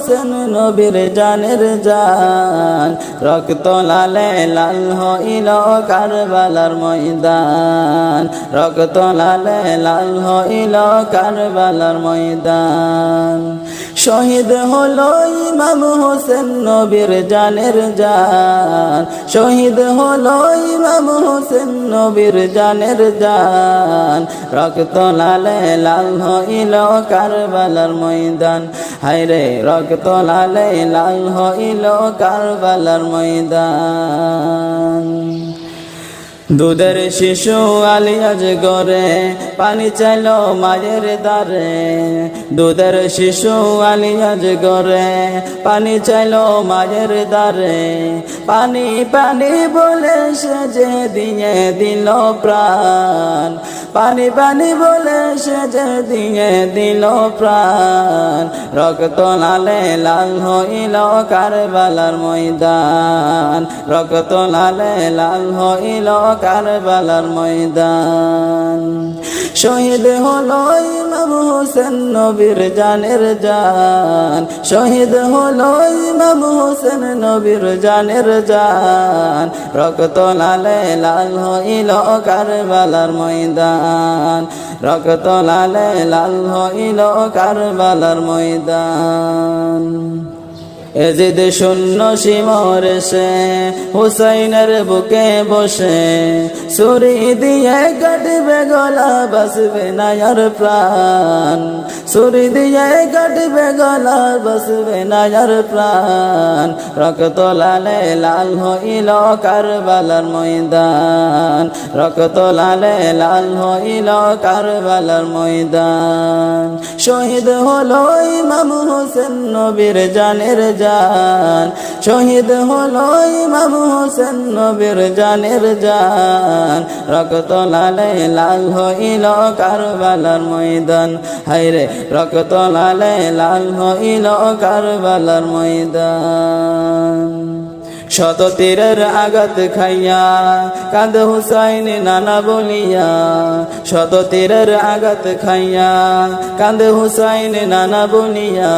হোসেন নবীর জানের জান রক্ত লালে লাল হইল কারবালার ময়দান রক্ত লালে লাল হইল কারবালার ময়দান শহীদ হলো ইমাম হোসেন নবীর জানের জান শহীদ হলো ইমাম হোসেন নবীর জানের জান রক্ত লালে লাল হইল কারবালার ময়দান হায়রে রক্ত লালে লাল হইল কারবালার ময়দান দুধের শিশু আলী আজ গরে পানি চাইলো মায়ের দ্বারে দুধের শিশু আলী আজ গরে পানি চাইলো মায়ের দ্বারে পানি পানি বলে সে যে দিয়ে দিল প্রাণ পানি পানি বলে সে যে দিয়ে দিল প্রাণ রক্ত লালে লাল হইল কারবালার ময়দান রক্ত লালে লাল হইল কারবালার ময়দান শহীদ হলো ইমাম হোসেন নবীর জানের জান শহীদ হলো ইমাম হোসেন নবীর জানের জান রক্ত লালে লাল হইল কারবালার ময়দান রক্ত লালে লাল হইল কারবালার ময়দান এজিদ শূন্য সীমর সে হুসাইনের বুকে বসে ছুরি দিয়ে কাটবে গলা বাঁচবে না আর প্রাণ ছুরি দিয়ে কাটবে গলা বাঁচবে না আর প্রাণ রক্ত লালে লাল হইল কারবালার ময়দান রক্ত লালে লাল হইল কারবালার ময়দান শহীদ হলো ইমাম হোসেন নবীর জানের জান শহীদ হলো ইমাম হোসেন নবীর জানের জান রক্ত লালে লাল হইল কারবালার ময়দান হায়রে রক্ত লালে লাল হইল কারবালার ময়দান শত তীরের আঘাত খাইয়া কাঁদ হুসাইন নানা বলিয়া শত তীরের আঘাত খাইয়া কাঁদ হুসাইন নানা বলিয়া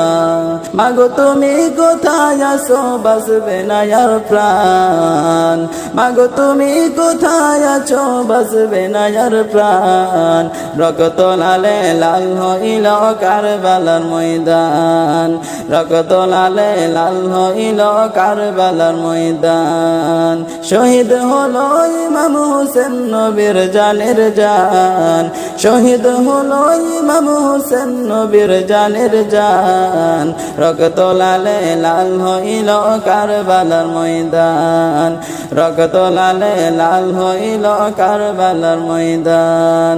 মাগো তুমি কোথায় আছো বাঁচবে না আর প্রাণ মাগো তুমি কোথায় আছো বাঁচবে না আর প্রাণ রক্ত লালে লাল হইল কারবালার ময়দান রক্ত লালে লাল হইল কারবালার ময়দান শহীদ হলো ইমাম হোসেন নবীর জানের জান শহীদ হলো ইমাম হোসেন নবীর জানের জান রক্ত লালে লাল হইল কারবালার ময়দান রক্ত লালে লাল হইল কারবালার ময়দান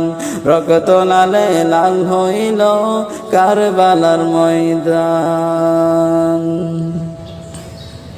রক্ত লালে লাল হইল কারবালার ময়দান।